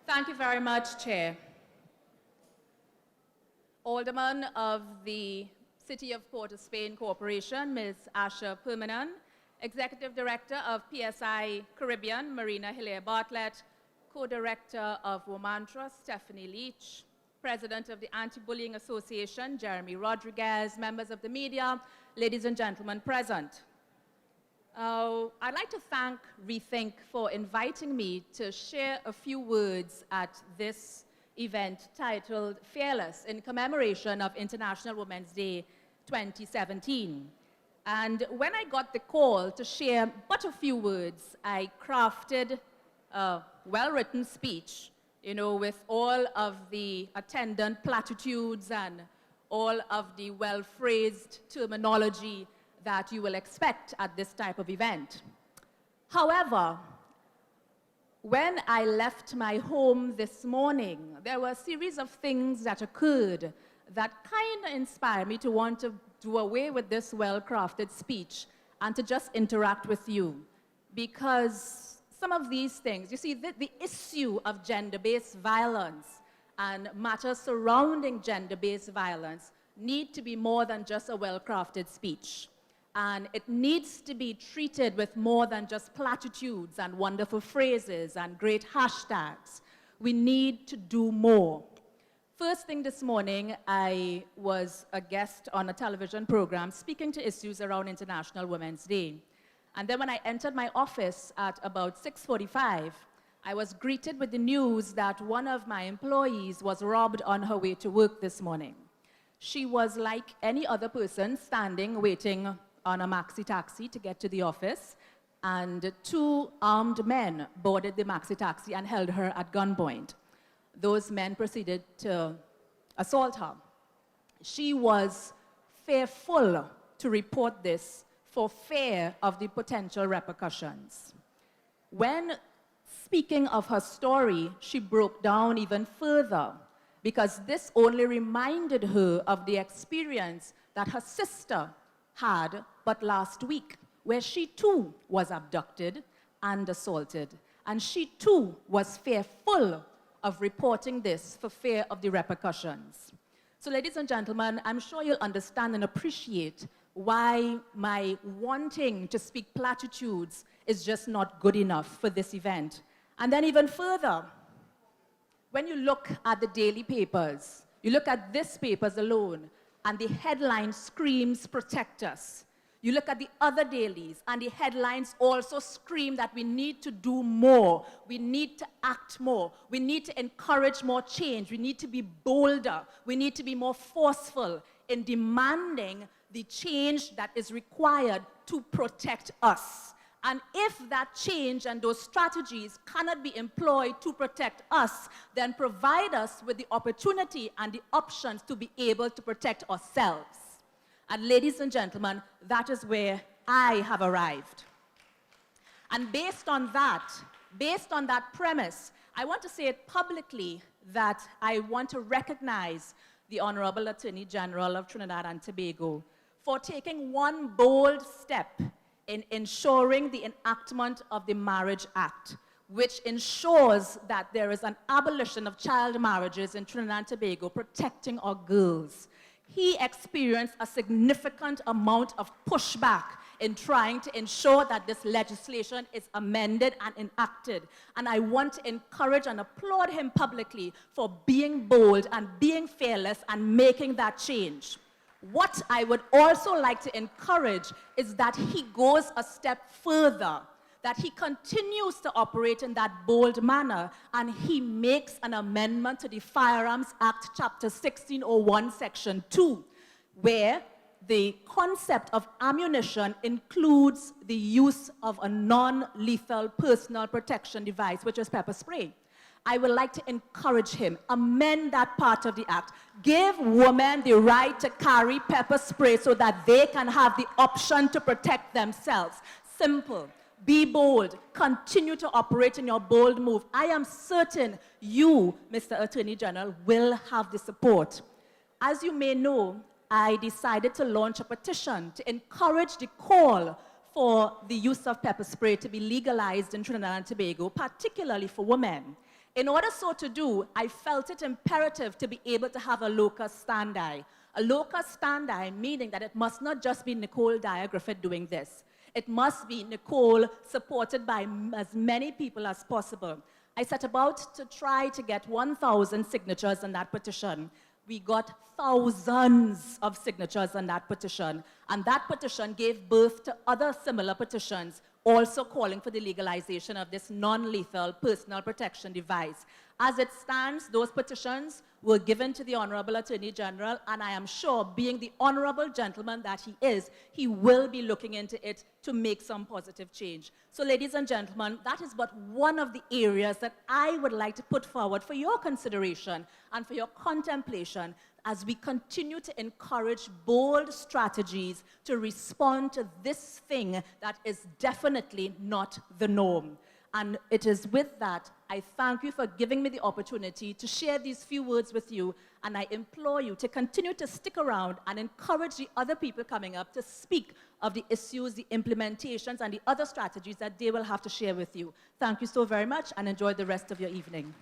Thank you very much, Chair. Alderman of the City of Port of Spain Corporation, Ms. Asha Permanan, Executive Director of PSI Caribbean, Marina Hilaire Bartlett, Co-Director of Womantra, Stephanie Leach, President of the Anti-Bullying Association, Jeremy Rodriguez, members of the media, ladies and gentlemen present. I'd like to thank Rethink for inviting me to share a few words at this event titled Fearless in commemoration of International Women's Day 2017. And when I got the call to share but a few words, I crafted a well-written speech, with all of the attendant platitudes and all of the well-phrased terminology that you will expect at this type of event. However, when I left my home this morning, there were a series of things that occurred that kind of inspired me to want to do away with this well-crafted speech and to just interact with you. Because some of these things, you see, the issue of gender-based violence and matters surrounding gender-based violence need to be more than just a well-crafted speech. And it needs to be treated with more than just platitudes and wonderful phrases and great hashtags. We need to do more. First thing this morning, I was a guest on a television program speaking to issues around International Women's Day. And then when I entered my office at about 6:45, I was greeted with the news that one of my employees was robbed on her way to work this morning. She was like any other person standing, waiting on a maxi taxi to get to the office, and two armed men boarded the maxi taxi and held her at gunpoint. Those men proceeded to assault her. She was fearful to report this for fear of the potential repercussions. When speaking of her story, she broke down even further because this only reminded her of the experience that her sister had but last week, where she too was abducted and assaulted. And she too was fearful of reporting this for fear of the repercussions. So ladies and gentlemen, I'm sure you'll understand and appreciate why my wanting to speak platitudes is just not good enough for this event. And then even further, when you look at the daily papers, you look at this papers alone, and the headline screams, "Protect us." You look at the other dailies, and the headlines also scream that we need to do more. We need to act more. We need to encourage more change. We need to be bolder. We need to be more forceful in demanding the change that is required to protect us. And if that change and those strategies cannot be employed to protect us, then provide us with the opportunity and the options to be able to protect ourselves. And ladies and gentlemen, that is where I have arrived. And based on that premise, I want to say it publicly that I want to recognize the Honorable Attorney General of Trinidad and Tobago for taking one bold step in ensuring the enactment of the Marriage Act, which ensures that there is an abolition of child marriages in Trinidad and Tobago, protecting our girls. He experienced a significant amount of pushback in trying to ensure that this legislation is amended and enacted. And I want to encourage and applaud him publicly for being bold and being fearless and making that change. What I would also like to encourage is that he goes a step further, that he continues to operate in that bold manner, and he makes an amendment to the Firearms Act, Chapter 1601, Section 2, where the concept of ammunition includes the use of a non-lethal personal protection device, which is pepper spray. I would like to encourage him, amend that part of the act. Give women the right to carry pepper spray so that they can have the option to protect themselves. Simple. Be bold. Continue to operate in your bold move. I am certain you, Mr. Attorney General, will have the support. As you may know, I decided to launch a petition to encourage the call for the use of pepper spray to be legalized in Trinidad and Tobago, particularly for women. In order so to do, I felt it imperative to be able to have a locus standi. A locus standi meaning that it must not just be Nicole Dyer Griffith doing this. It must be Nicole supported by as many people as possible. I set about to try to get 1,000 signatures on that petition. We got thousands of signatures on that petition, and that petition gave birth to other similar petitions, also calling for the legalization of this non-lethal personal protection device. As it stands, those petitions were given to the Honorable Attorney General, and I am sure, being the honorable gentleman that he is, he will be looking into it to make some positive change. So, ladies and gentlemen, that is but one of the areas that I would like to put forward for your consideration and for your contemplation as we continue to encourage bold strategies to respond to this thing that is definitely not the norm. And it is with that, I thank you for giving me the opportunity to share these few words with you, and I implore you to continue to stick around and encourage the other people coming up to speak of the issues, the implementations, and the other strategies that they will have to share with you. Thank you so very much, and enjoy the rest of your evening.